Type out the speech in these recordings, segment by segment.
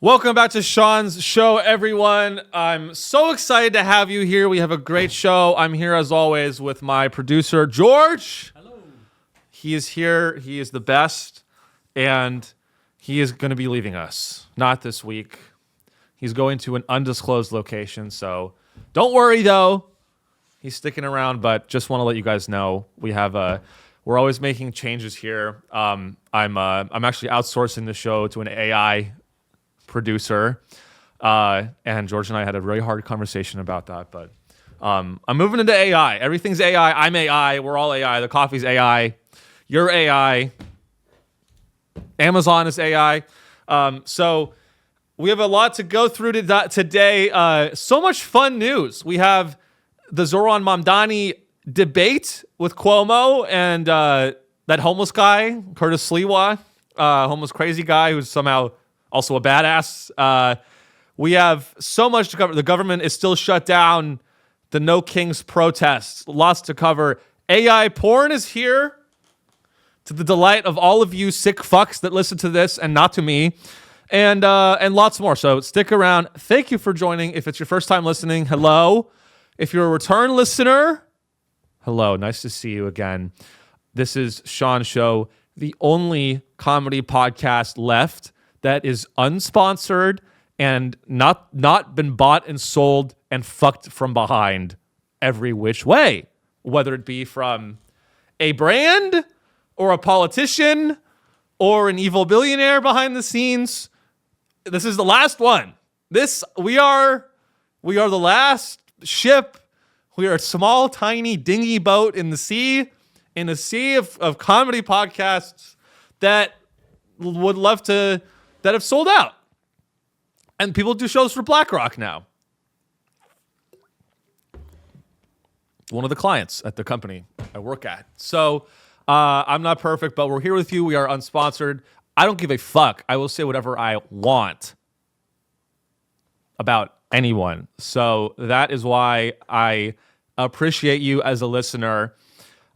Welcome back to Sean's show, everyone. I'm so excited to have you here. We have a great show. I'm here as always with my producer, George. Hello. He is here. He is the best. And he is going to be leaving us. Not this week. He's going to an undisclosed location. So don't worry, though. He's sticking around, but just want to let you guys know we're always making changes here. I'm actually outsourcing the show to an AI producer, and George and I had a really hard conversation about that, but I'm moving into AI. Everything's AI. I'm AI. We're all AI. The coffee's AI. You're AI. Amazon is AI. So we have a lot to go through today. So much fun news. We have the Zoran Mamdani debate with Cuomo and that homeless guy, Curtis Sliwa, homeless crazy guy who's somehow also a badass. We have so much to cover. The government is still shut down. The No Kings protests. Lots to cover. AI porn is here, to the delight of all of you sick fucks that listen to this and not to me. And lots more. So stick around. Thank you for joining. If it's your first time listening, hello. If you're a return listener, hello. Nice to see you again. This is Sean's show, the only comedy podcast left that is unsponsored and not been bought and sold and fucked from behind every which way, whether it be from a brand or a politician or an evil billionaire behind the scenes. This is the last one. We are the last ship. We are a small, tiny, dingy boat in a sea of comedy podcasts that would love to, that have sold out. And people do shows for BlackRock now. One of the clients at the company I work at. So I'm not perfect, but we're here with you. We are unsponsored. I don't give a fuck. I will say whatever I want about anyone. So that is why I appreciate you as a listener.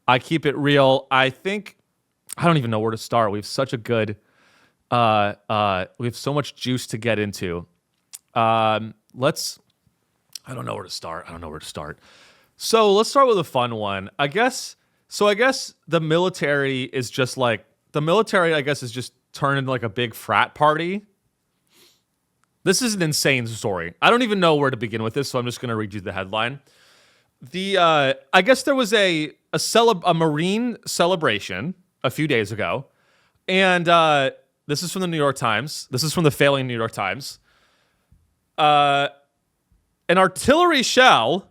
I keep it real. I don't even know where to start. We have such a good, we have so much juice to get into. I don't know where to start. So let's start with a fun one. I guess the military is just turned into like a big frat party. This is an insane story. I don't even know where to begin with this, so I'm just going to read you the headline. I guess there was a Marine celebration a few days ago, and this is from the New York Times. This is from the failing New York Times. An artillery shell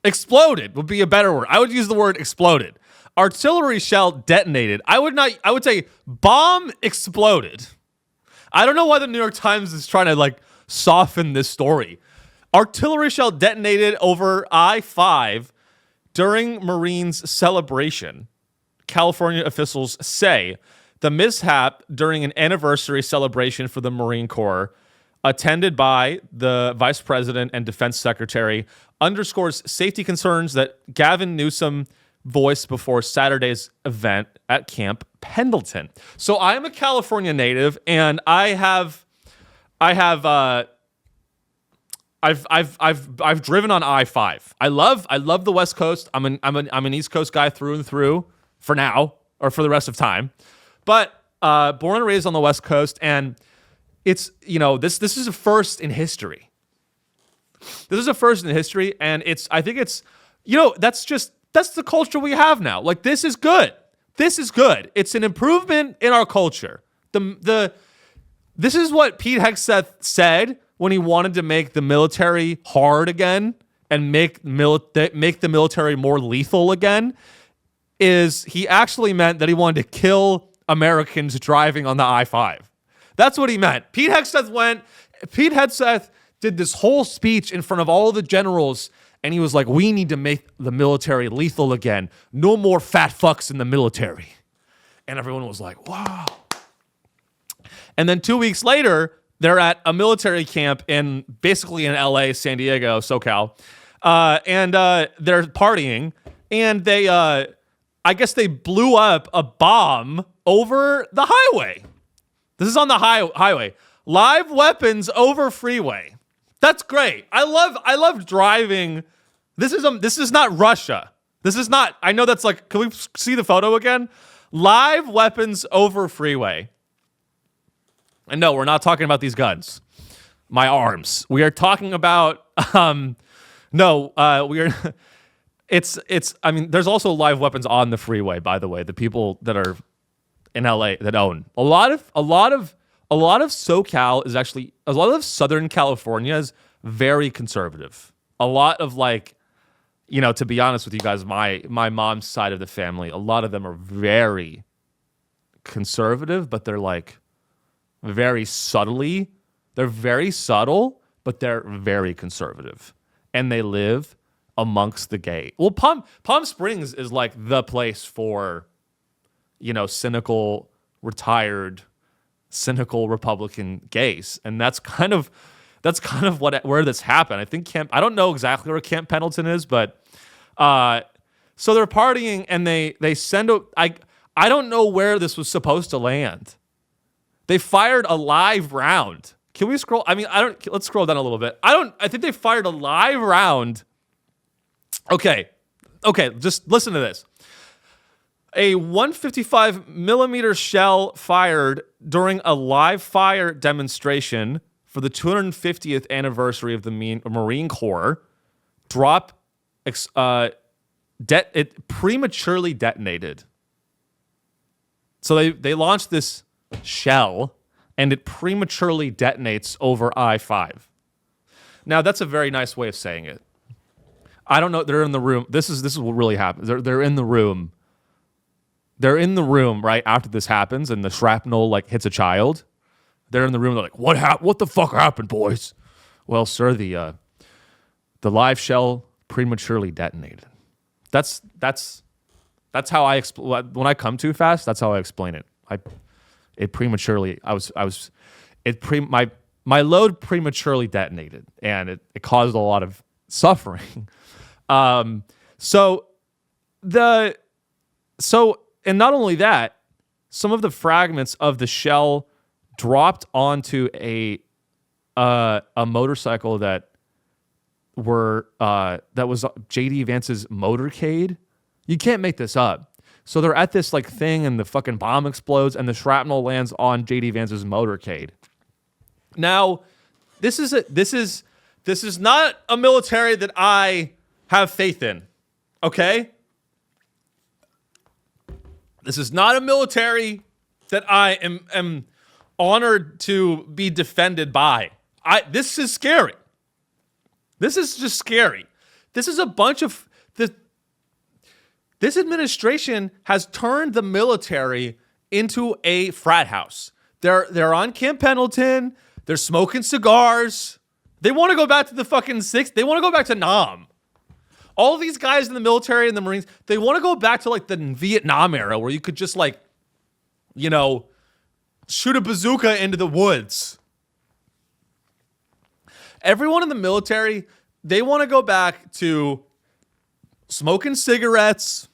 exploded would be a better word. I would use the word exploded. Artillery shell detonated. I would say bomb exploded. I don't know why the New York Times is trying to soften this story. Artillery shell detonated over I-5 during Marines celebration. California officials say the mishap during an anniversary celebration for the Marine Corps, attended by the Vice President and Defense Secretary, underscores safety concerns that Gavin Newsom voiced before Saturday's event at Camp Pendleton. So I'm a California native, and I've driven on I-5. I love the West Coast. I'm an East Coast guy through and through for now, or for the rest of time. But born and raised on the West Coast, and it's, this is a first in history. This is a first in history, and I think it's that's the culture we have now. This is good. This is good. It's an improvement in our culture. This is what Pete Hegseth said when he wanted to make the military hard again and make the military more lethal again. Is he actually meant that he wanted to kill Americans driving on the I-5. That's what he meant. Pete Hegseth did this whole speech in front of all the generals, and he was like, we need to make the military lethal again. No more fat fucks in the military. And everyone was like, wow. And then 2 weeks later, they're at a military camp basically in LA, San Diego, SoCal. And they're partying. And they, I guess they blew up a bomb over the highway. This is on the highway. Live weapons over freeway. That's great. I love driving. This is not Russia. This is not, I know that's like, can we see the photo again? Live weapons over freeway. And no, we're not talking about these guns. My arms. We are talking about, I mean, there's also live weapons on the freeway, by the way. The people that are in LA that own. A lot of SoCal is actually, a lot of Southern California is very conservative. A lot of like, you know, to be honest with you guys, my mom's side of the family, a lot of them are very conservative, but they're like very subtly. They're very subtle, but they're very conservative. And they live amongst the gay. Well, Palm Springs is like the place for, you know, cynical, retired, cynical Republican gays. And that's kind of where this happened. I think I don't know exactly where Camp Pendleton is, but so they're partying and they send I don't know where this was supposed to land. They fired a live round. Can we scroll? I mean, let's scroll down a little bit. I think they fired a live round. Okay, just listen to this. A 155 millimeter shell fired during a live fire demonstration for the 250th anniversary of the Marine Corps it prematurely detonated. So they launched this shell and it prematurely detonates over I-5. Now that's a very nice way of saying it. I don't know. They're in the room. This is what really happens. They're in the room. They're in the room right after this happens, and the shrapnel like hits a child. They're in the room. They're like, "What the fuck happened, boys?" Well, sir, the live shell prematurely detonated. That's how I explain when I come too fast. That's how I explain it. My load prematurely detonated, and it caused a lot of suffering. And not only that, some of the fragments of the shell dropped onto a motorcycle that was JD Vance's motorcade. You can't make this up. So they're at this like thing, and the fucking bomb explodes, and the shrapnel lands on JD Vance's motorcade. Now, this is not a military that I have faith in. Okay? This is not a military that I am honored to be defended by. This is scary. This is just scary. This is a bunch of this administration has turned the military into a frat house. They're on Camp Pendleton. They're smoking cigars. They want to go back to the fucking '60s. They want to go back to Nam. All these guys in the military and the Marines, they want to go back to like the Vietnam era where you could just like, you know, shoot a bazooka into the woods. Everyone in the military, they want to go back to smoking cigarettes,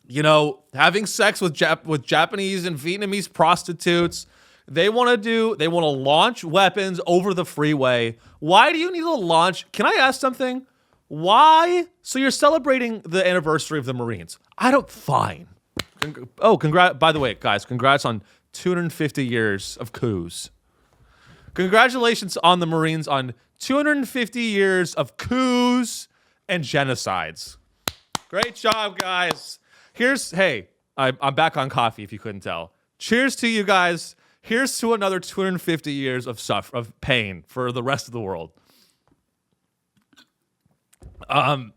you know, having sex with Japanese and Vietnamese prostitutes. They want to launch weapons over the freeway. Why do you need to launch? Can I ask something? Why? So you're celebrating the anniversary of the Marines. Fine. By the way, guys, congrats on 250 years of coups. Congratulations on the Marines on 250 years of coups and genocides. Great job, guys. I'm back on coffee if you couldn't tell. Cheers to you guys. Here's to another 250 years of pain for the rest of the world. Now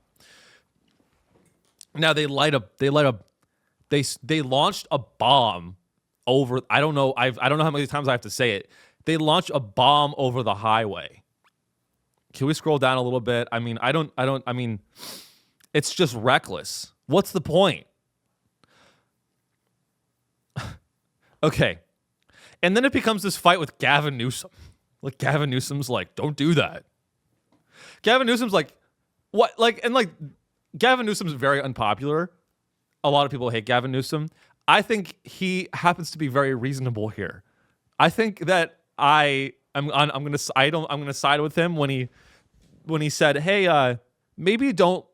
they launched a bomb over, I don't know how many times I have to say it. They launched a bomb over the highway. Can we scroll down a little bit? I mean, it's just reckless. What's the point? Okay. And then it becomes this fight with Gavin Newsom. Like, Gavin Newsom's like, don't do that. Gavin Newsom's like, what? Like, and like, Gavin Newsom's very unpopular. a lot of people hate Gavin Newsom. I think he happens to be very reasonable here. I think that I'm gonna side with him when he said, "Hey, maybe don't."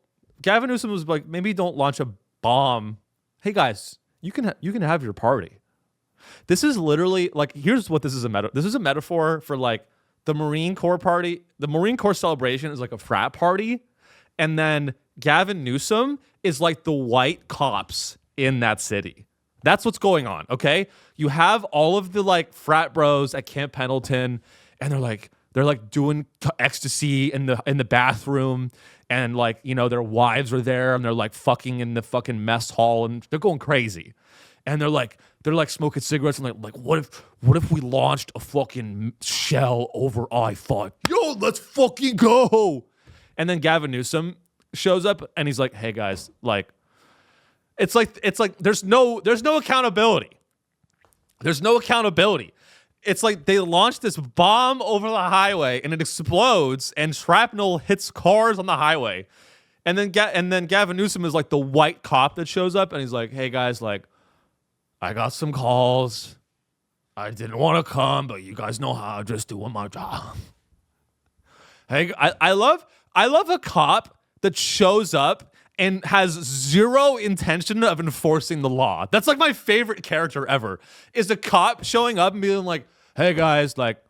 Gavin Newsom was like, "Maybe don't launch a bomb." Hey guys, you can have your party. This is literally like, here's what this is this is a metaphor for like the Marine Corps party. The Marine Corps celebration is like a frat party, and then Gavin Newsom is like the white cops in that city. That's what's going on, okay? You have all of the like frat bros at Camp Pendleton, and they're like doing ecstasy in the bathroom, and like, you know, their wives are there, and they're like fucking in the fucking mess hall, and they're going crazy. And they're like smoking cigarettes, and like what if we launched a fucking shell over I-5? Yo, let's fucking go. And then Gavin Newsom shows up, and he's like, "Hey guys, like it's like there's no accountability. There's no accountability. It's like they launched this bomb over the highway, and it explodes, and shrapnel hits cars on the highway. And then Gavin Newsom is like the white cop that shows up, and he's like, "Hey guys, like I got some calls. I didn't want to come, but you guys know how I'm just doing my job." Hey, I love a cop that shows up and has zero intention of enforcing the law. That's like my favorite character ever, is a cop showing up and being like, "Hey guys, like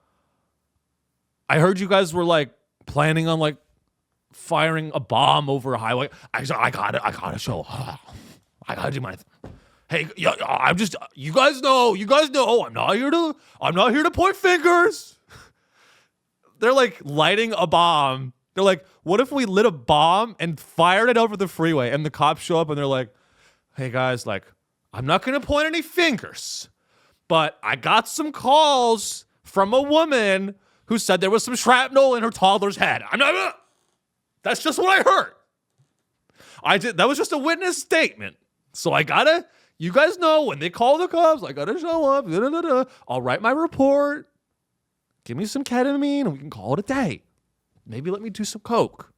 I heard you guys were like planning on like firing a bomb over a highway. I gotta show. I gotta do my Hey, yeah, I'm just, you guys know, I'm not here to point fingers." They're like lighting a bomb. They're like, "What if we lit a bomb and fired it over the freeway?" And the cops show up, and they're like, "Hey guys, like I'm not going to point any fingers, but I got some calls from a woman who said there was some shrapnel in her toddler's head. That's just what I heard. That was just a witness statement. So you guys know when they call the cops, I gotta show up. I'll write my report. Give me some ketamine and we can call it a day. Maybe let me do some coke."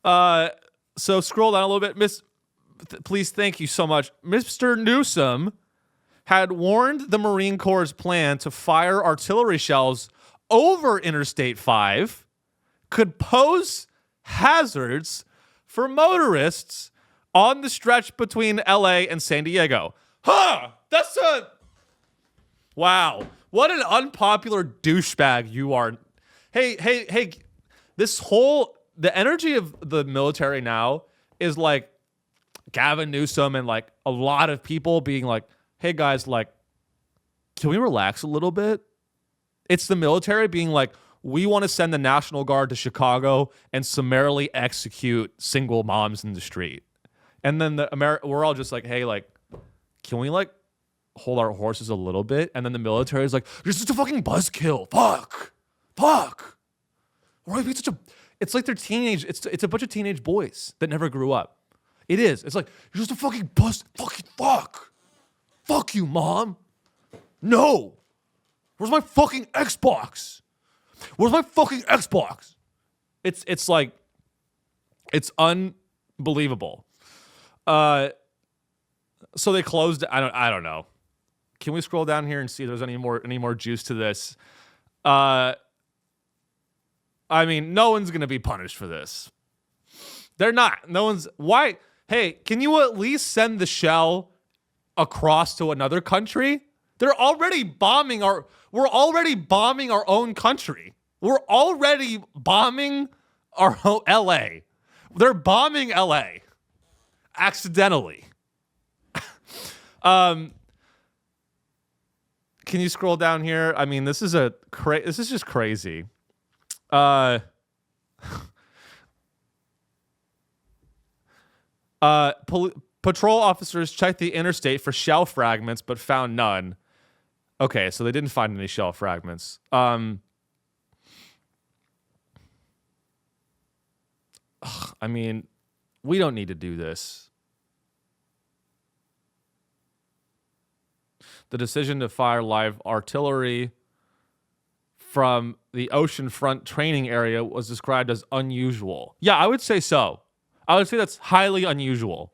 So scroll down a little bit. Please, thank you so much. Mr. Newsom had warned the Marine Corps' plan to fire artillery shells over Interstate 5 could pose hazards for motorists on the stretch between LA and San Diego. That's wow. What an unpopular douchebag you are. Hey, the energy of the military now is like Gavin Newsom and like a lot of people being like, "Hey guys, like, can we relax a little bit?" It's the military being like, "We want to send the National Guard to Chicago and summarily execute single moms in the street." And then we're all just like, "Hey, like, can we like hold our horses a little bit?" And then the military is like, "You're just a fucking buzzkill. Fuck. Why are you being such a?" It's like they're teenage. It's a bunch of teenage boys that never grew up. It is. It's like, "You're just a fucking fuck you, mom. No. Where's my fucking Xbox? It's like, it's unbelievable. So they closed. I don't know. Can we scroll down here and see if there's any more juice to this? I mean, no one's gonna be punished for this. They're not. No one's. Why? Hey, can you at least send the shell across to another country? We're already bombing our own country. We're already bombing our LA. They're bombing LA accidentally. Can you scroll down here? I mean, this is just crazy. Patrol officers checked the interstate for shell fragments, but found none. Okay, so they didn't find any shell fragments. I mean, we don't need to do this. The decision to fire live artillery from the oceanfront training area was described as unusual. Yeah, I would say so. I would say that's highly unusual.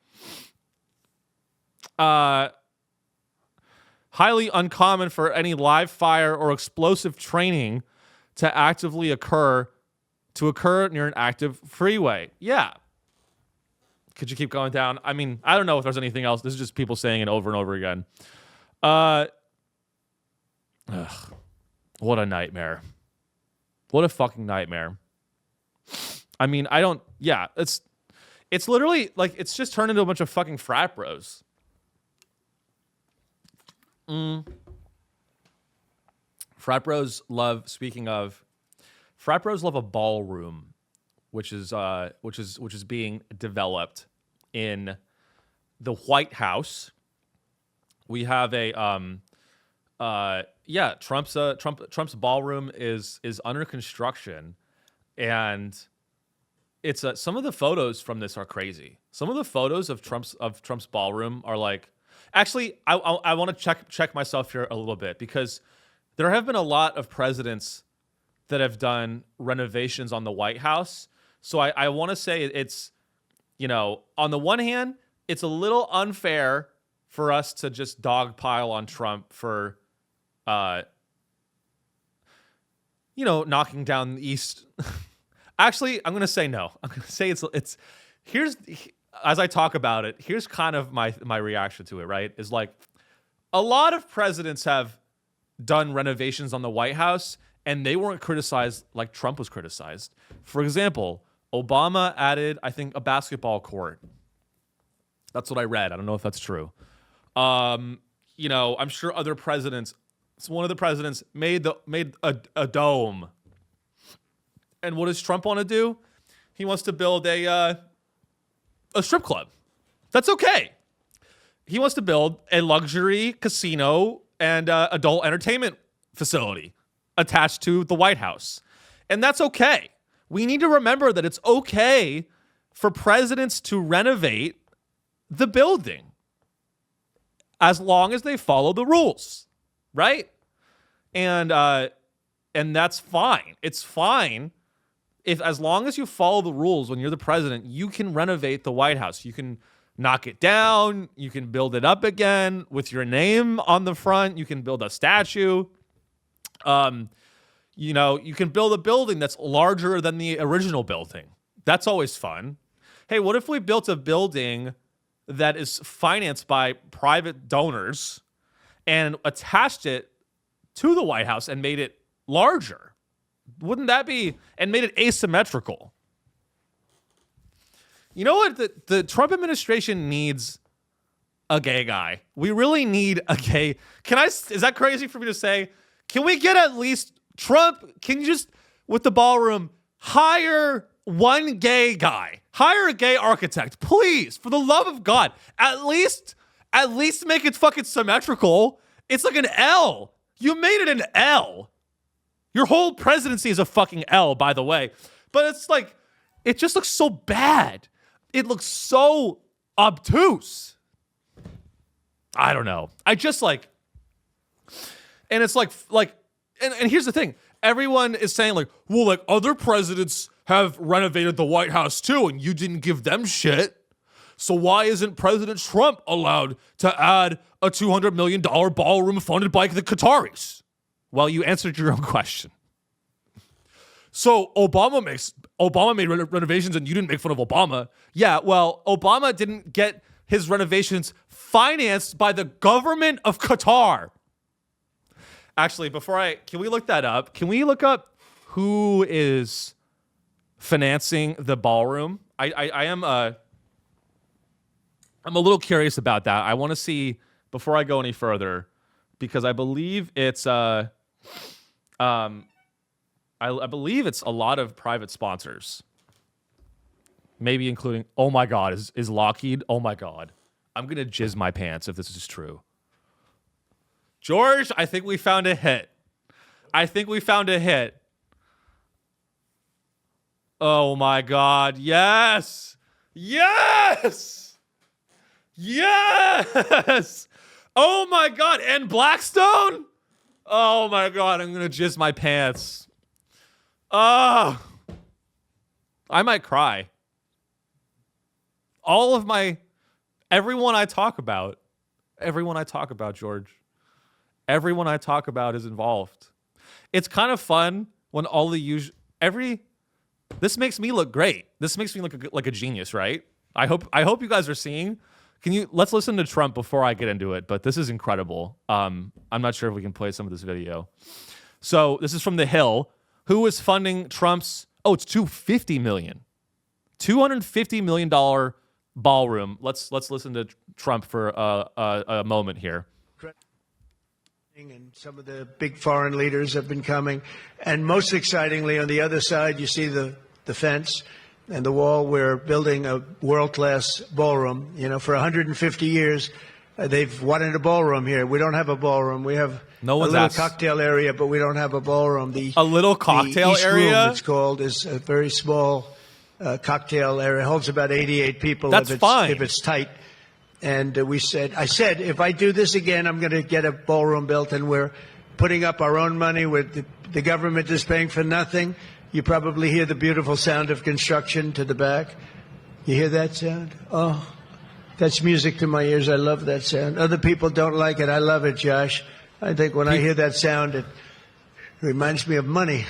highly uncommon for any live fire or explosive training to actively occur near an active freeway. Yeah. Could you keep going down? I mean, I don't know if there's anything else. This is just people saying it over and over again. What a nightmare. What a fucking nightmare. I mean, it's literally like it's just turned into a bunch of fucking frat bros. Frat bros love a ballroom, which is being developed in the White House. We have Trump's ballroom is under construction, and it's some of the photos from this are crazy. Some of the photos of Trump's ballroom are like, actually, I want to check myself here a little bit, because there have been a lot of presidents that have done renovations on the White House. So I want to say it's, on the one hand, it's a little unfair for us to just dogpile on Trump for, knocking down the East. Actually, I'm going to say no. I'm going to say as I talk about it, here's kind of my reaction to it, right? Is like, a lot of presidents have done renovations on the White House, and they weren't criticized like Trump was criticized. For example, Obama added, I think, a basketball court. That's what I read. I don't know if that's true. I'm sure other presidents, one of the presidents made a dome. And what does Trump want to do? He wants to build a strip club. That's okay. He wants to build a luxury casino and adult entertainment facility attached to the White House. And that's okay. We need to remember that it's okay for presidents to renovate the building as long as they follow the rules, right? And that's fine. It's fine if, as long as you follow the rules when you're the president, you can renovate the White House. You can knock it down. You can build it up again with your name on the front. You can build a statue. You can build a building that's larger than the original building. That's always fun. Hey, what if we built a building that is financed by private donors and attached it to the White House and made it larger? Wouldn't that be, and made it asymmetrical? You know what? The Trump administration needs a gay guy. We really need a gay. Is that crazy for me to say? Can we get at least Trump? Can you just, with the ballroom, hire one gay guy? Hire a gay architect, please, for the love of God. At least make it fucking symmetrical. It's like an L. You made it an L. Your whole presidency is a fucking L, by the way. But it's like, it just looks so bad. It looks so obtuse. I don't know. I just like, and it's like, and here's the thing. Everyone is saying like, well, like other presidents have renovated the White House too, and you didn't give them shit. So why isn't President Trump allowed to add a $200 million ballroom funded by the Qataris? Well, you answered your own question. So Obama made renovations and you didn't make fun of Obama. Yeah, well, Obama didn't get his renovations financed by the government of Qatar. Actually, can we look that up? Can we look up who is financing the ballroom? I'm a little curious about that. I want to see before I go any further, because I believe it's I believe it's a lot of private sponsors. Maybe including, oh my God, is Lockheed? Oh my God. I'm going to jizz my pants if this is true. George, I think we found a hit. Oh my God. Yes. Oh my God. And Blackstone? Oh my God. I'm going to jizz my pants. I might cry. Everyone I talk about Everyone I talk about, George. Everyone I talk about is involved. It's kind of fun when all the usual this makes me look great. This makes me look like a genius, right? I hope you guys are seeing. Let's listen to Trump before I get into it, but this is incredible. I'm not sure if we can play some of this video. So this is from The Hill. Who is funding Trump's, it's $250 million ballroom. Let's listen to Trump for a moment here. And some of the big foreign leaders have been coming. And most excitingly, on the other side, you see the fence and the wall. We're building a world-class ballroom. You know, for 150 years, they've wanted a ballroom here. We don't have a ballroom. We have a little cocktail area, but we don't have a ballroom. A little cocktail East area? Room, it's called, is a very small cocktail area. It holds about 88 people. That's fine. If it's tight. And I said, if I do this again, I'm going to get a ballroom built, and we're putting up our own money. With the government is paying for nothing. You probably hear the beautiful sound of construction to the back. You hear that sound? Oh, that's music to my ears. I love that sound. Other people don't like it. I love it, Josh. I think when I hear that sound, it reminds me of money.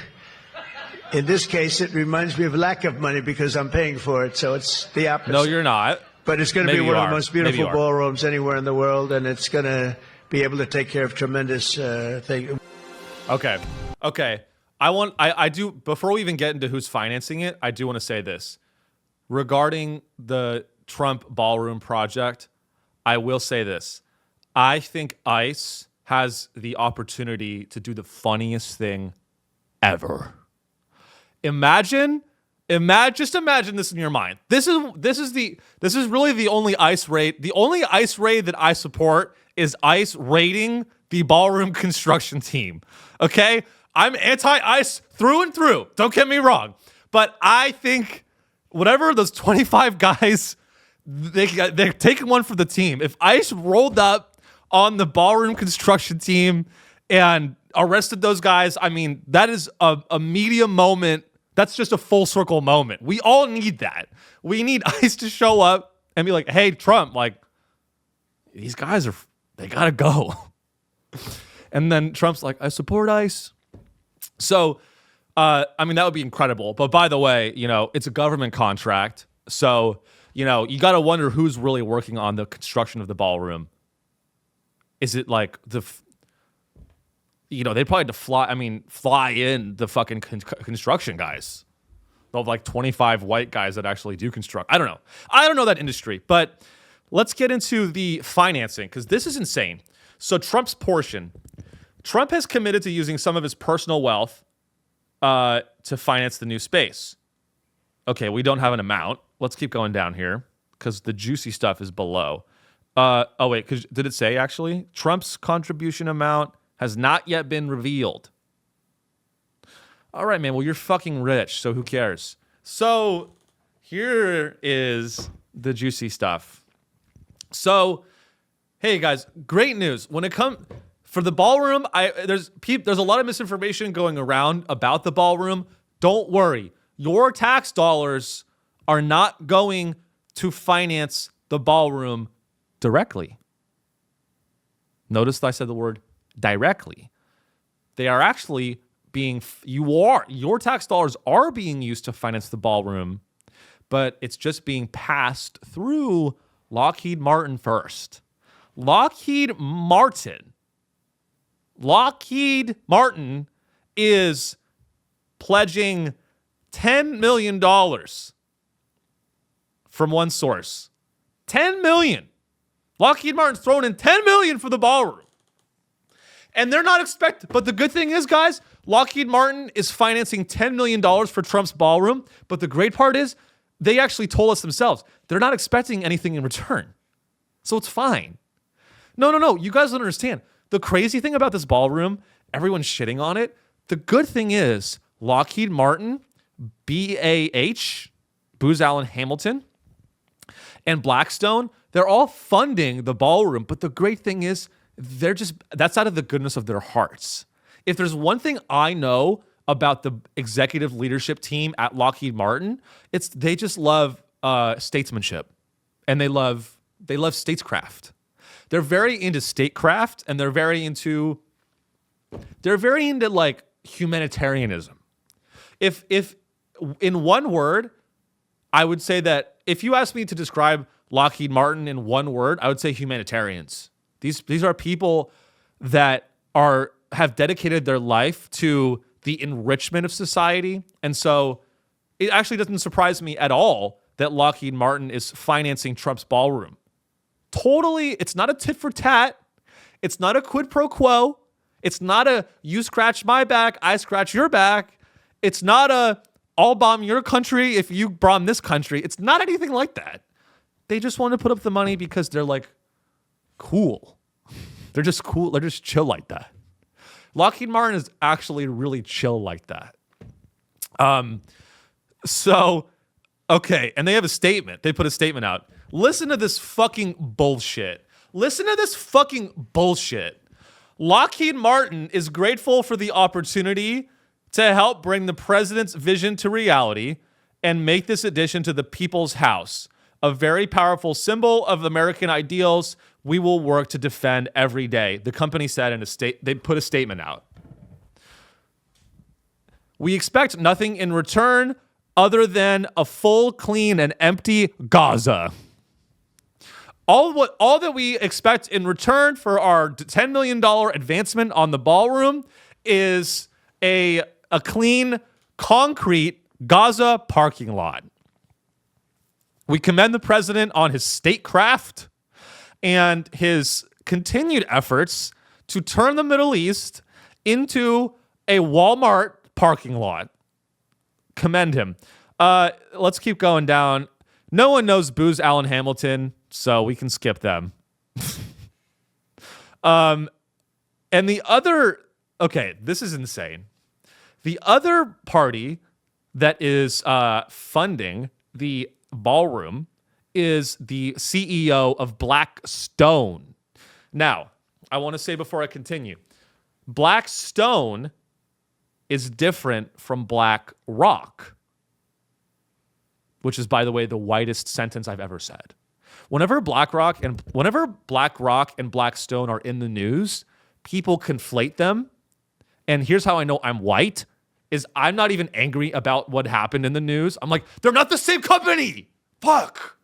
In this case, it reminds me of lack of money because I'm paying for it. So it's the opposite. No, you're not. But it's going to be one of the most beautiful ballrooms anywhere in the world, and it's going to be able to take care of tremendous things. Okay. I do, before we even get into who's financing it, I do want to say this. Regarding the Trump ballroom project, I will say this. I think ICE has the opportunity to do the funniest thing ever. Just imagine this in your mind. This is really the only ICE raid. The only ICE raid that I support is ICE raiding the ballroom construction team. Okay? I'm anti-ICE through and through. Don't get me wrong. But I think whatever those 25 guys, they're taking one for the team. If ICE rolled up on the ballroom construction team and arrested those guys, I mean, that is a media moment. That's just a full circle moment. We all need that. We need ICE to show up and be like, hey, Trump, like, these guys they gotta go. And then Trump's like, I support ICE. So, I mean, that would be incredible. But by the way, it's a government contract. So, you gotta wonder who's really working on the construction of the ballroom. Is it like they probably had to fly in the fucking construction guys. They'll have like 25 white guys that actually do construct. I don't know. I don't know that industry, but let's get into the financing because this is insane. So Trump's portion. Trump has committed to using some of his personal wealth to finance the new space. Okay, we don't have an amount. Let's keep going down here because the juicy stuff is below. Did it say actually? Trump's contribution amount has not yet been revealed. All right, man. Well, you're fucking rich, so who cares? So here is the juicy stuff. So, hey guys, great news. When it comes for the ballroom, there's a lot of misinformation going around about the ballroom. Don't worry. Your tax dollars are not going to finance the ballroom directly. Notice I said the word directly. They are actually your tax dollars are being used to finance the ballroom, but it's just being passed through Lockheed Martin first. Lockheed Martin is pledging $10 million from one source. $10 million. Lockheed Martin's throwing in $10 million for the ballroom. And they're not but the good thing is, guys, Lockheed Martin is financing $10 million for Trump's ballroom. But the great part is they actually told us themselves they're not expecting anything in return. So it's fine. No. You guys don't understand. The crazy thing about this ballroom, everyone's shitting on it. The good thing is Lockheed Martin, BAH, Booz Allen Hamilton, and Blackstone, they're all funding the ballroom. But the great thing is that's out of the goodness of their hearts. If there's one thing I know about the executive leadership team at Lockheed Martin, it's they just love statesmanship and they love statescraft. They're very into statecraft, and they're very into like humanitarianism. If in one word, I would say that if you asked me to describe Lockheed Martin in one word, I would say humanitarians. These are people that have dedicated their life to the enrichment of society. And so it actually doesn't surprise me at all that Lockheed Martin is financing Trump's ballroom. Totally, it's not a tit for tat. It's not a quid pro quo. It's not a you scratch my back, I scratch your back. It's not a I'll bomb your country if you bomb this country. It's not anything like that. They just want to put up the money because they're like cool. They're just cool. They're just chill like that. Lockheed Martin is actually really chill like that. Okay. And they have a statement. They put a statement out. Listen to this fucking bullshit. Lockheed Martin is grateful for the opportunity to help bring the president's vision to reality and make this addition to the people's house, a very powerful symbol of American ideals we will work to defend every day. The company said they put a statement out. We expect nothing in return other than a full, clean, and empty Gaza. All that we expect in return for our $10 million advancement on the ballroom is a clean, concrete Gaza parking lot. We commend the president on his statecraft and his continued efforts to turn the Middle East into a Walmart parking lot. Commend him. Let's keep going down. No one knows Booz Allen Hamilton, so we can skip them. And the other, okay, this is insane. The other party that is funding the ballroom is the CEO of Blackstone. Now, I want to say before I continue, Blackstone is different from BlackRock, which is, by the way, the whitest sentence I've ever said. Whenever BlackRock and Blackstone are in the news, people conflate them. And here's how I know I'm white, is I'm not even angry about what happened in the news. I'm like, they're not the same company. Fuck.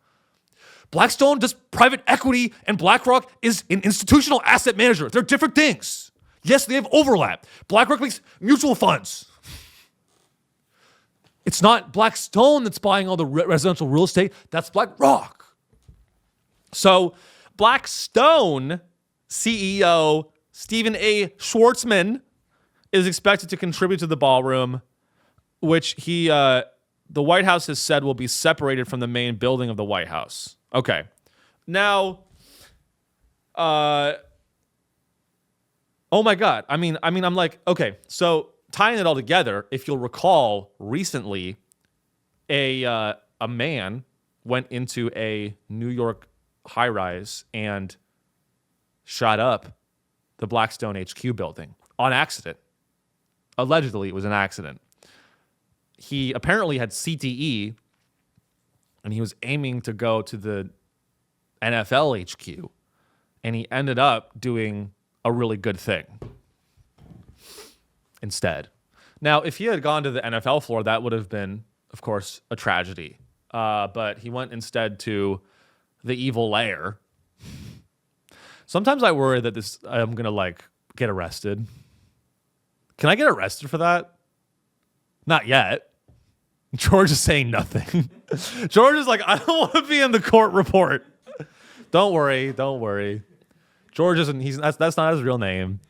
Blackstone does private equity and BlackRock is an institutional asset manager. They're different things. Yes, they have overlap. BlackRock makes mutual funds. It's not Blackstone that's buying all the residential real estate. That's BlackRock. So Blackstone CEO Stephen A. Schwartzman is expected to contribute to the ballroom, which the White House has said will be separated from the main building of the White House. Okay. Now, oh my God. I mean, I'm like, okay, so tying it all together, if you'll recall, recently, a man went into a New York high-rise and shot up the Blackstone HQ building on accident. Allegedly, it was an accident. He apparently had CTE, and he was aiming to go to the NFL HQ, and he ended up doing a really good thing instead. Now, if he had gone to the NFL floor, that would have been, of course, a tragedy. But he went instead to the evil lair. Sometimes I worry that I'm going to get arrested. Can I get arrested for that? Not yet. George is saying nothing. George is like, I don't want to be in the court report. Don't worry. George isn't, that's not his real name.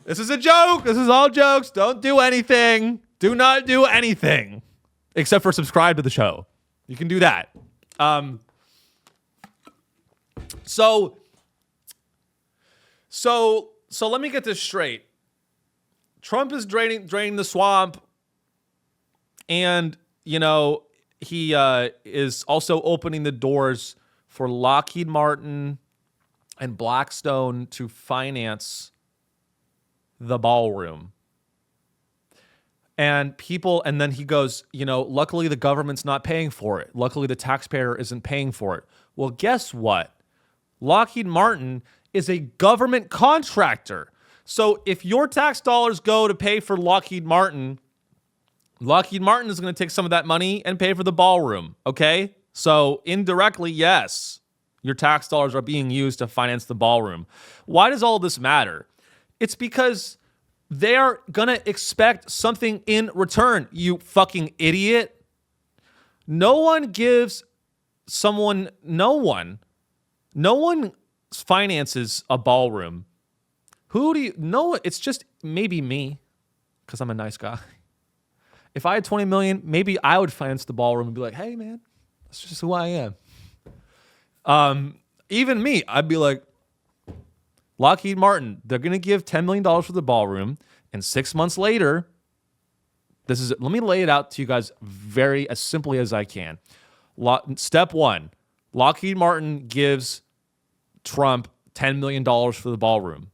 This is a joke. This is all jokes. Don't do anything. Do not do anything except for subscribe to the show. You can do that. So let me get this straight. Trump is draining the swamp, and he is also opening the doors for Lockheed Martin and Blackstone to finance the ballroom. And then he goes, luckily the government's not paying for it. Luckily the taxpayer isn't paying for it. Well, guess what? Lockheed Martin is a government contractor. So if your tax dollars go to pay for Lockheed Martin is going to take some of that money and pay for the ballroom, okay? So indirectly, yes, your tax dollars are being used to finance the ballroom. Why does all this matter? It's because they're going to expect something in return, you fucking idiot. No one finances a ballroom. Who do you know? It's just maybe me, because I'm a nice guy. If I had 20 million, maybe I would finance the ballroom and be like, hey man, that's just who I am. Even me, I'd be like, Lockheed Martin, they're going to give $10 million for the ballroom, and 6 months later, let me lay it out to you guys as simply as I can. Step one, Lockheed Martin gives Trump $10 million for the ballroom.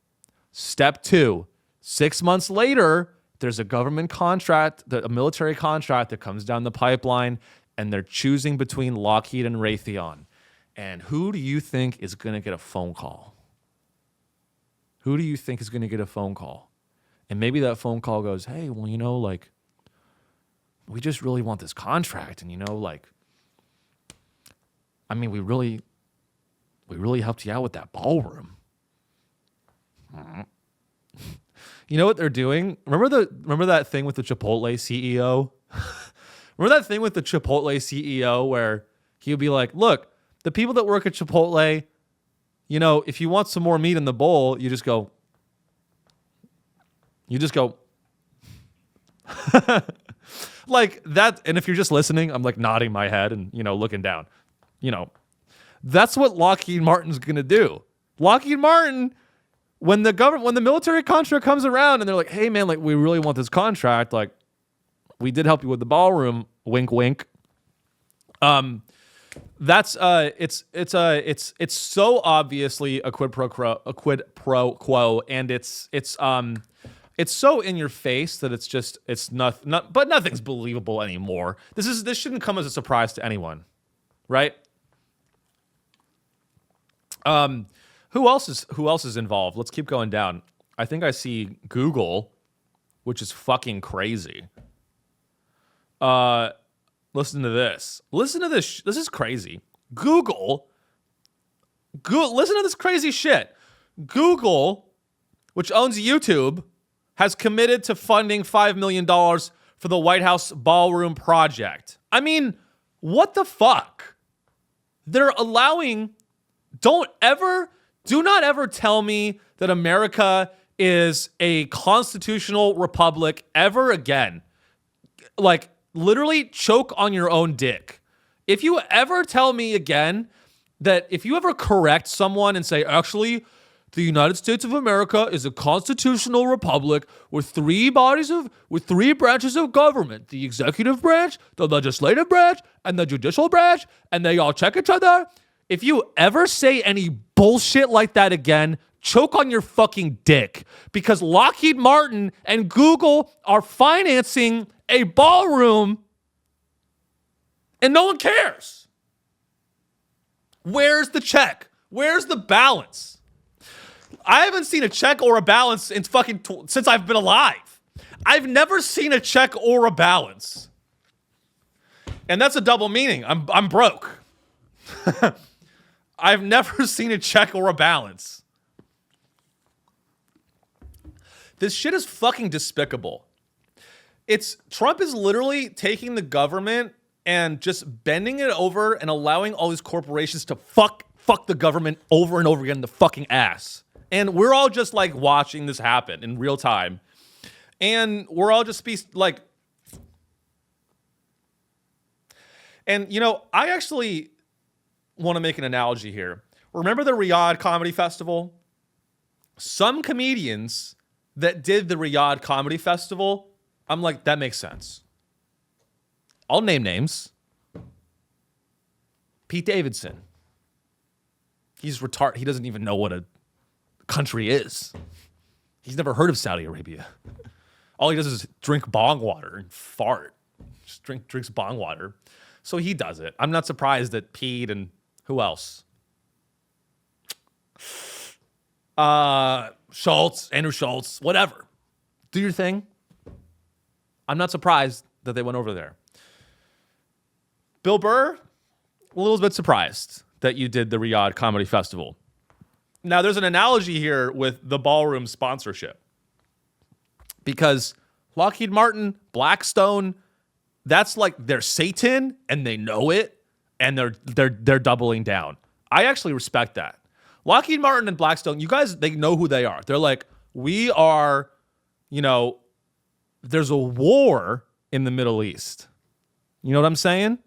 Step two, 6 months later, there's a government contract, a military contract that comes down the pipeline, and they're choosing between Lockheed and Raytheon. And who do you think is going to get a phone call? Who do you think is going to get a phone call? And maybe that phone call goes, hey, well, we just really want this contract. And, we really helped you out with that ballroom. You know what they're doing? Remember that thing with the Chipotle CEO? Remember that thing with the Chipotle CEO where he would be like, look, the people that work at Chipotle, if you want some more meat in the bowl, you just go. Like that. And if you're just listening, I'm like nodding my head and, looking down. That's what Lockheed Martin's going to do. Lockheed Martin, when the military contract comes around and they're like, hey man, we really want this contract. We did help you with the ballroom. Wink, wink. That's it's so obviously a quid pro quo, and it's so in your face that it's not, but nothing's believable anymore. This shouldn't come as a surprise to anyone, right? Who else is involved? Let's keep going down. I think I see Google, which is fucking crazy. Listen to this. This is crazy. Google. Listen to this crazy shit. Google, which owns YouTube, has committed to funding $5 million for the White House Ballroom project. I mean, what the fuck? They're allowing... Do not ever tell me that America is a constitutional republic ever again. Literally choke on your own dick. If you ever tell me again that if you ever correct someone and say, actually, the United States of America is a constitutional republic with three branches of government, the executive branch, the legislative branch, and the judicial branch, and they all check each other. If you ever say any bullshit like that again, choke on your fucking dick, because Lockheed Martin and Google are financing a ballroom and no one cares. Where's the check? Where's the balance? I haven't seen a check or a balance in since I've been alive. I've never seen a check or a balance. And that's a double meaning. I'm broke. I've never seen a check or a balance. This shit is fucking despicable. Trump is literally taking the government and just bending it over and allowing all these corporations to fuck the government over and over again in the fucking ass. And we're all just watching this happen in real time. And we're all just and I actually want to make an analogy here. Remember the Riyadh Comedy Festival? Some comedians that did the Riyadh Comedy Festival, I'm like, that makes sense. I'll name names. Pete Davidson. He's retarded. He doesn't even know what a country is. He's never heard of Saudi Arabia. All he does is drink bong water and fart. Just drinks bong water. So he does it. I'm not surprised that Pete and who else? Schultz, Andrew Schultz, whatever. Do your thing. I'm not surprised that they went over there. Bill Burr, a little bit surprised that you did the Riyadh Comedy Festival. Now, there's an analogy here with the ballroom sponsorship. Because Lockheed Martin, Blackstone, that's like they're Satan and they know it and they're doubling down. I actually respect that. Lockheed Martin and Blackstone, you guys, they know who they are. They're like, we are, there's a war in the Middle East. You know what I'm saying?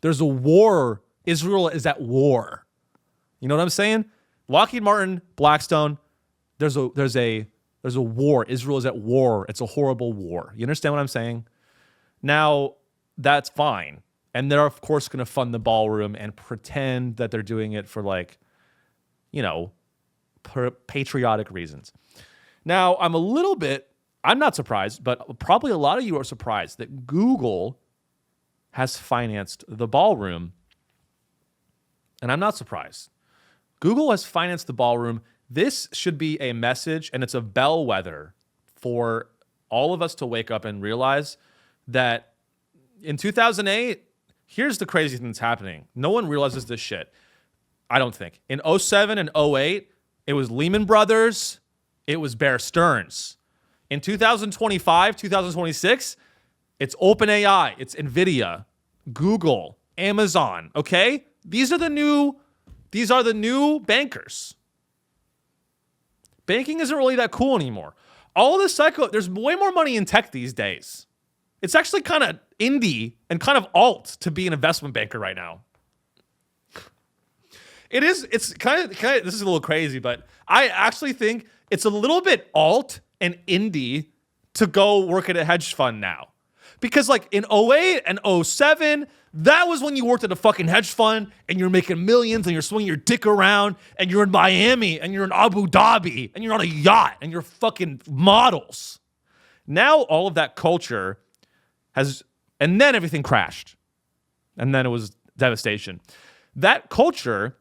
There's a war. Israel is at war. You know what I'm saying? Lockheed Martin, Blackstone, there's a war. Israel is at war. It's a horrible war. You understand what I'm saying? Now, that's fine. And they're, of course, going to fund the ballroom and pretend that they're doing it for, patriotic reasons. Now, I'm not surprised, but probably a lot of you are surprised that Google has financed the ballroom. And I'm not surprised. Google has financed the ballroom. This should be a message, and it's a bellwether for all of us to wake up and realize that in 2008, here's the crazy thing that's happening. No one realizes this shit, I don't think. In 07 and 08, it was Lehman Brothers, it was Bear Stearns. In 2025, 2026, it's OpenAI, it's NVIDIA, Google, Amazon, okay? These are the new bankers. Banking isn't really that cool anymore. All this there's way more money in tech these days. It's actually kind of indie and kind of alt to be an investment banker right now. It's kind of, this is a little crazy, but I actually think it's a little bit alt and indie to go work at a hedge fund now. Because like in 08 and 07, that was when you worked at a fucking hedge fund and you're making millions and you're swinging your dick around and you're in Miami and you're in Abu Dhabi and you're on a yacht and you're fucking models. Now all of that culture and then everything crashed. And then it was devastation. That culture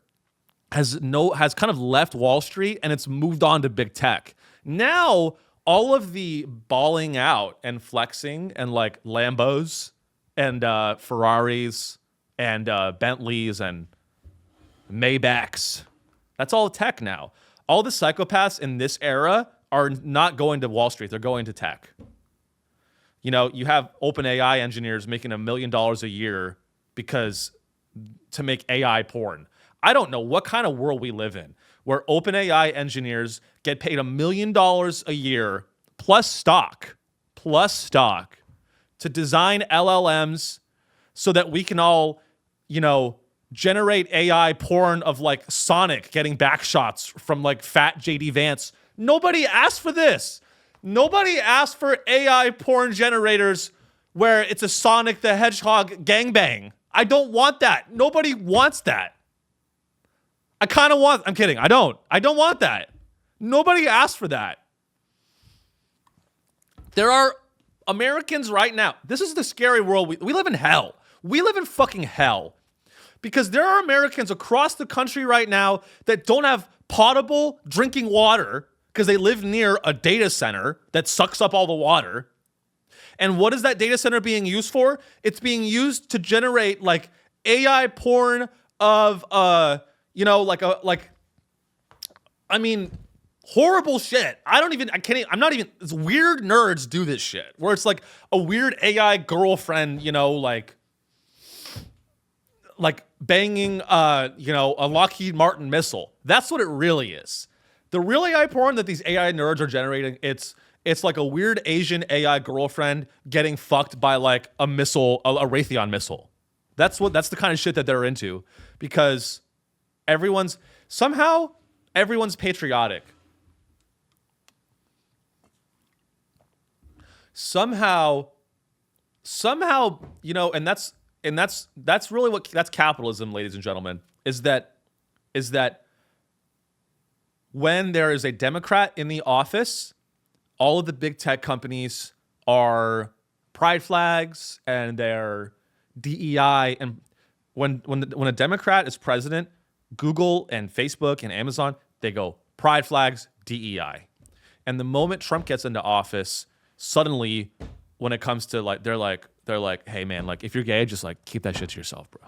has kind of left Wall Street and it's moved on to big tech. Now all of the balling out and flexing and like Lambos and Ferraris and Bentleys and Maybachs, that's all tech now. All the psychopaths in this era are not going to Wall Street. They're going to tech. You have OpenAI engineers making $1 million a year to make AI porn. I don't know what kind of world we live in where OpenAI engineers get paid $1 million a year plus stock to design LLMs so that we can all, generate AI porn of like Sonic getting back shots from like fat JD Vance. Nobody asked for this. Nobody asked for AI porn generators where it's a Sonic the Hedgehog gangbang. I don't want that. Nobody wants that. I'm kidding. I don't want that. Nobody asked for that. There are Americans right now. This is the scary world. We live in hell. We live in fucking hell. Because there are Americans across the country right now that don't have potable drinking water because they live near a data center that sucks up all the water. And what is that data center being used for? It's being used to generate like AI porn of horrible shit. It's weird nerds do this shit where it's like a weird AI girlfriend, like banging, a Lockheed Martin missile. That's what it really is. The real AI porn that these AI nerds are generating, it's like a weird Asian AI girlfriend getting fucked by like a missile, a Raytheon missile. That's the kind of shit that they're into because everyone's patriotic. Somehow, and that's really that's capitalism, ladies and gentlemen, is that when there is a Democrat in the office, all of the big tech companies are pride flags and they're DEI. And when a Democrat is president, Google and Facebook and Amazon, they go pride flags, DEI. And the moment Trump gets into office, suddenly when it comes to like, they're like, hey man, like if you're gay, just like keep that shit to yourself, bro.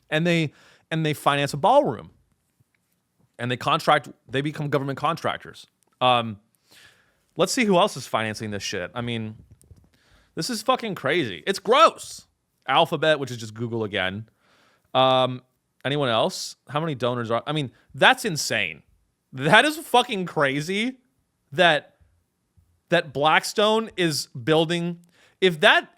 And they finance a ballroom. And they become government contractors. Let's see who else is financing this shit. I mean, this is fucking crazy. It's gross. Alphabet, which is just Google again. Anyone else? How many donors are? I mean, that's insane. That is fucking crazy that Blackstone is building. If that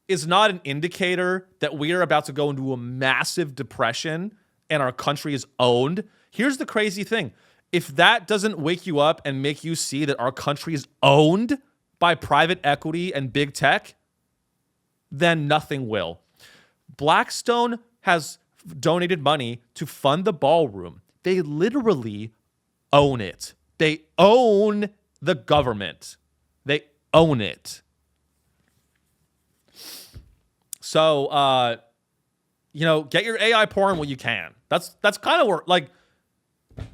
is not an indicator that we are about to go into a massive depression and our country is owned, here's the crazy thing. If that doesn't wake you up and make you see that our country is owned by private equity and big tech, then nothing will. Blackstone has donated money to fund the ballroom. They literally own it. They own the government. They own it. So, get your AI porn when you can. That's kind of where, like,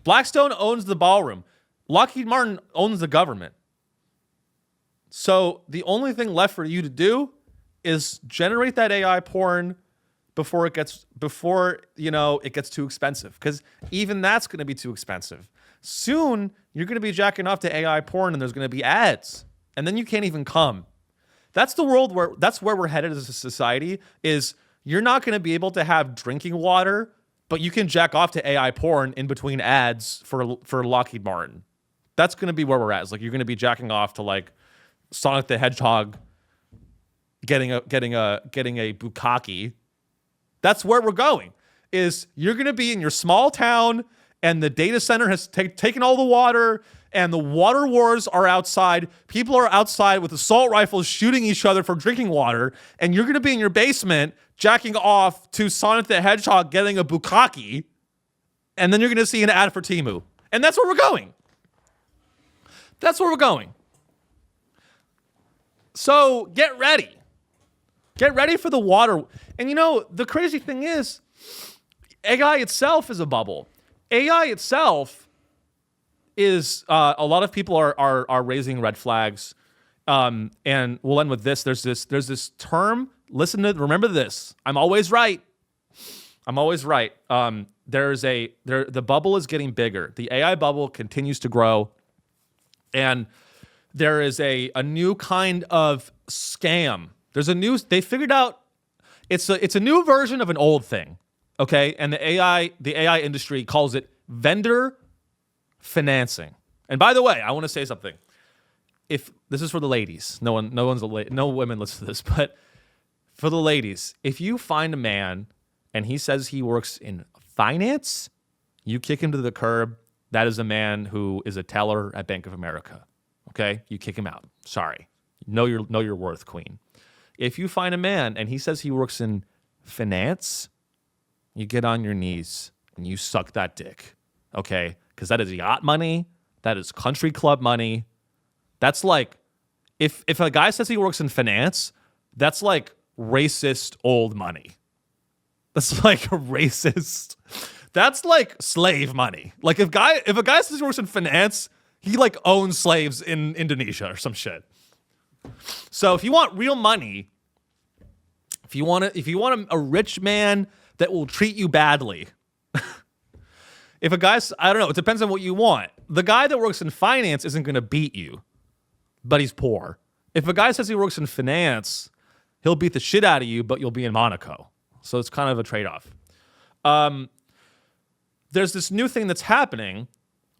Blackstone owns the ballroom. Lockheed Martin owns the government. So the only thing left for you to do is generate that AI porn before it gets too expensive. Because even that's going to be too expensive. Soon you're going to be jacking off to AI porn and there's going to be ads, and then you can't even come. That's where we're headed as a society. Is you're not going to be able to have drinking water, but you can jack off to AI porn in between ads for Lockheed Martin. That's going to be where we're at. It's like you're going to be jacking off to like Sonic the Hedgehog getting a bukkake. That's where we're going. Is you're going to be in your small town and the data center has taken all the water and the water wars are outside. People are outside with assault rifles shooting each other for drinking water, and you're going to be in your basement jacking off to Sonic the Hedgehog getting a bukkake, and then you're going to see an ad for Temu. And that's where we're going. That's where we're going. So get ready. Get ready for the water. And the crazy thing is, AI itself is a bubble. AI itself is, a lot of people are raising red flags. And we'll end with this. There's this term. Remember this. I'm always right. The bubble is getting bigger. The AI bubble continues to grow. And there is a new kind of scam. They figured out it's a new version of an old thing. Okay. And the AI industry calls it vendor financing. And by the way, I want to say something. If this is for the ladies, no women listen to this, but for the ladies, if you find a man and he says he works in finance, you kick him to the curb. That is a man who is a teller at Bank of America. Okay? You kick him out. Sorry. Know your worth, queen. If you find a man and he says he works in finance, you get on your knees and you suck that dick. Okay? Because that is yacht money. That is country club money. That's like, if a guy says he works in finance, that's like racist old money. That's like racist. That's like slave money. Like if a guy says he works in finance, he like owns slaves in Indonesia or some shit. So if you want real money, if you want a rich man that will treat you badly, if a guy's, I don't know, it depends on what you want. The guy that works in finance isn't going to beat you, but he's poor. If a guy says he works in finance, he'll beat the shit out of you, but you'll be in Monaco. So it's kind of a trade-off. There's this new thing that's happening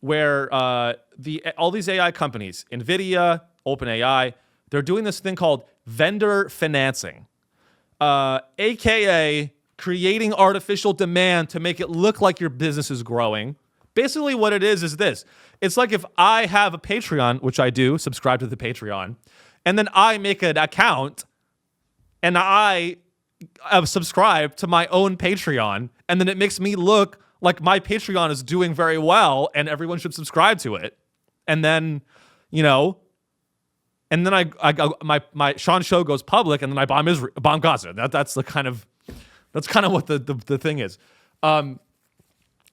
where all these AI companies, NVIDIA, OpenAI, they're doing this thing called vendor financing, aka creating artificial demand to make it look like your business is growing. Basically what it is this. It's like if I have a Patreon, which I do, subscribe to the Patreon, and then I make an account and I subscribe to my own Patreon, and then it makes me look like my Patreon is doing very well and everyone should subscribe to it. and then, and then my Sean show goes public, and then I bomb Gaza. That's kind of what the thing is. No,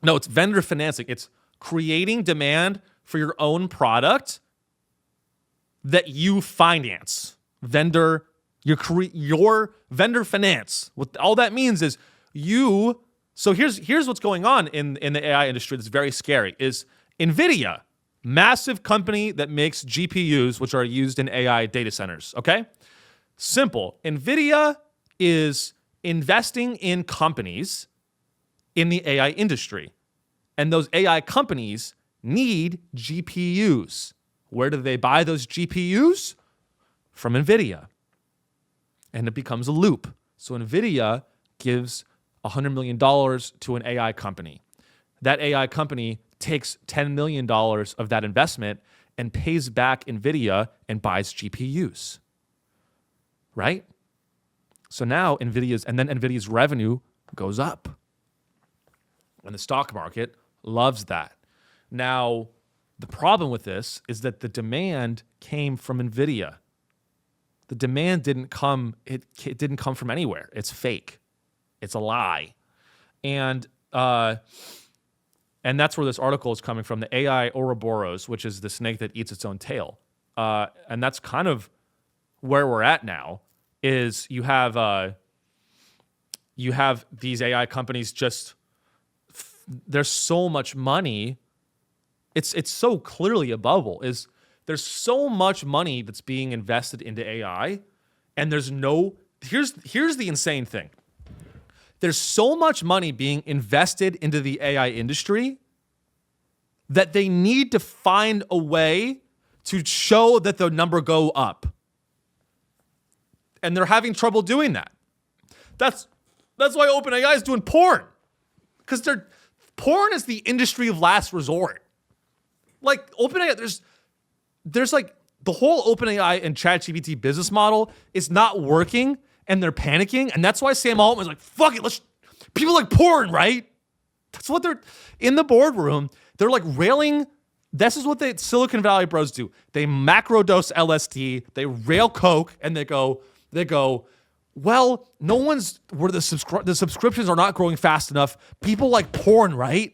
it's vendor financing. It's creating demand for your own product that you finance. Your vendor finance. What all that means is you. So here's what's going on in the AI industry that's very scary. Is NVIDIA, massive company that makes GPUs, which are used in AI data centers. Okay, simple. NVIDIA is investing in companies in the AI industry, and those AI companies need GPUs. Where do they buy those GPUs? From NVIDIA. And it becomes a loop. So NVIDIA gives $100 million to an AI company. That AI company takes $10 million of that investment and pays back NVIDIA and buys GPUs. Right? So now NVIDIA's revenue goes up. And the stock market loves that. Now, the problem with this is that the demand came from NVIDIA. The demand didn't come from anywhere. It's fake. It's a lie. And that's where this article is coming from, the AI Ouroboros, which is the snake that eats its own tail. And that's kind of where we're at now, is you have these AI companies just, there's so much money. It's so clearly a bubble. There's so much money that's being invested into AI, and here's the insane thing. There's so much money being invested into the AI industry that they need to find a way to show that the number go up. And they're having trouble doing that. That's why OpenAI is doing porn. Because porn is the industry of last resort. Like OpenAI, there's like the whole OpenAI and ChatGPT business model is not working, and they're panicking, and that's why Sam Altman's like, fuck it, people like porn, right? That's what they're in the boardroom. They're like railing. This is what the Silicon Valley bros do. They macrodose LSD, they rail coke, and they go, well, the subscriptions are not growing fast enough. People like porn, right?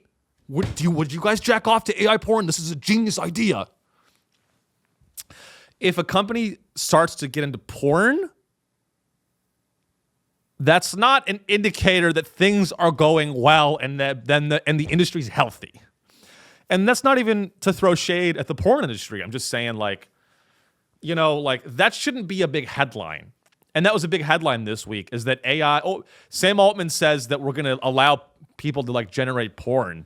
Would you guys jack off to AI porn? This is a genius idea. If a company starts to get into porn, that's not an indicator that things are going well and the industry's healthy. And that's not even to throw shade at the porn industry. I'm just saying, that shouldn't be a big headline. And that was a big headline this week, is that Sam Altman says that we're going to allow people to generate porn.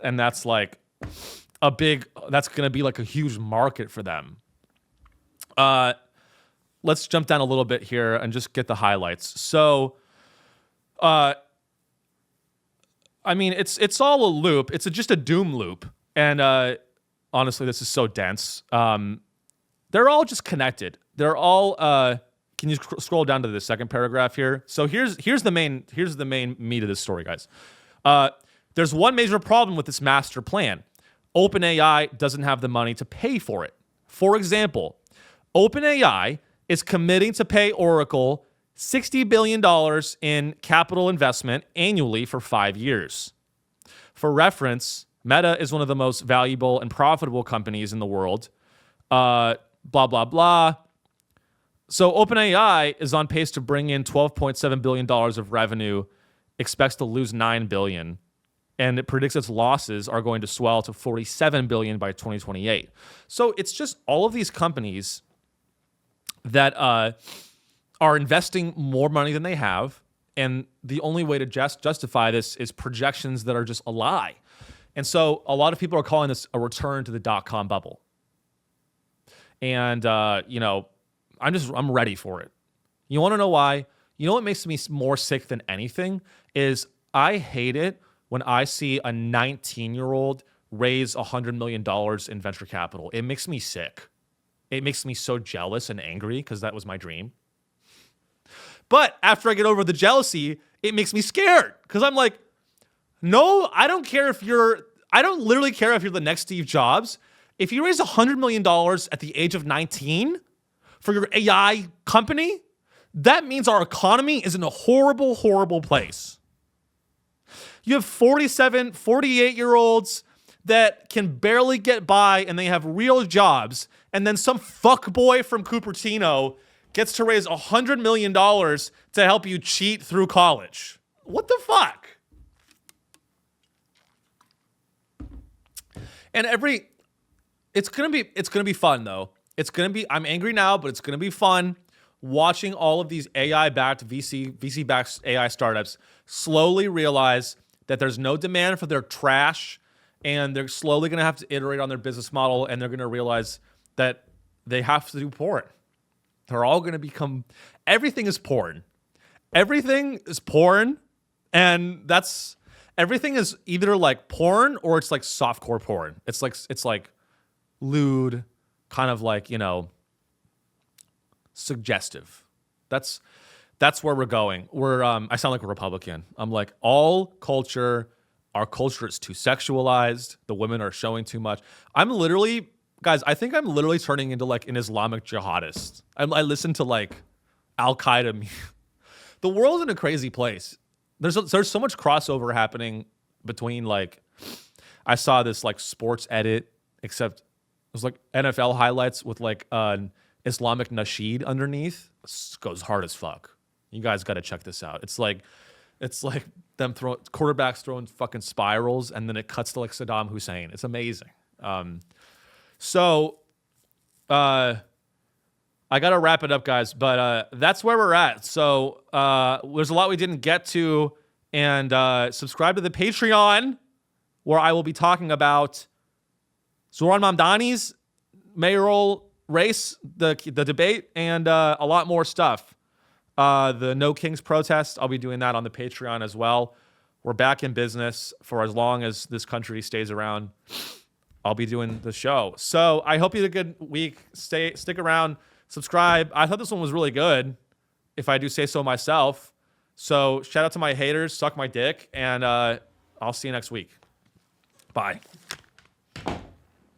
And that's that's going to be a huge market for them. Let's jump down a little bit here and just get the highlights. So, it's all a loop. It's just a doom loop. And honestly, this is so dense. They're all just connected. They're all. Can you scroll down to the second paragraph here? So here's the main meat of this story, guys. There's one major problem with this master plan. OpenAI doesn't have the money to pay for it. For example, OpenAI is committing to pay Oracle $60 billion in capital investment annually for 5 years. For reference, Meta is one of the most valuable and profitable companies in the world. Blah, blah, blah. So OpenAI is on pace to bring in $12.7 billion of revenue, expects to lose $9 billion. And it predicts its losses are going to swell to $47 billion by 2028. So it's just all of these companies that are investing more money than they have, and the only way to justify this is projections that are just a lie. And so a lot of people are calling this a return to the dot-com bubble. And I'm ready for it. You want to know why? You know what makes me more sick than anything is I hate it when I see a 19-year-old raise $100 million in venture capital. It makes me sick. It makes me so jealous and angry because that was my dream. But after I get over the jealousy, it makes me scared because I'm like, no, I don't care if you're I don't literally care if you're the next Steve Jobs. If you raise $100 million at the age of 19 for your AI company, that means our economy is in a horrible, horrible place. You have 47, 48-year-olds that can barely get by and they have real jobs. And then some fuckboy from Cupertino gets to raise $100 million to help you cheat through college. What the fuck? And it's gonna be fun though. I'm angry now, but it's gonna be fun watching all of these AI-backed VC-backed AI startups slowly realize that there's no demand for their trash, and they're slowly gonna have to iterate on their business model, and they're gonna realize that they have to do porn. They're all gonna become, everything is porn. Everything is porn, and everything is either like porn or it's like softcore porn. It's like lewd, kind of like, suggestive. That's where we're going. I sound like a Republican. I'm like, our culture is too sexualized. The women are showing too much. Guys, I think I'm literally turning into like an Islamic jihadist. I listen to like Al-Qaeda. The world's in a crazy place. There's so much crossover happening between, like, I saw this like sports edit, except it was like NFL highlights with like an Islamic nasheed underneath. It goes hard as fuck. You guys got to check this out. It's like them quarterbacks throwing fucking spirals, and then it cuts to like Saddam Hussein. It's amazing. So I got to wrap it up, guys, but that's where we're at. So there's a lot we didn't get to, and subscribe to the Patreon, where I will be talking about Zoran Mamdani's mayoral race, the debate, and a lot more stuff. The No Kings protest, I'll be doing that on the Patreon as well. We're back in business for as long as this country stays around. I'll be doing the show. So I hope you had a good week. Stick around. Subscribe. I thought this one was really good, if I do say so myself. So shout out to my haters, suck my dick, and I'll see you next week. Bye.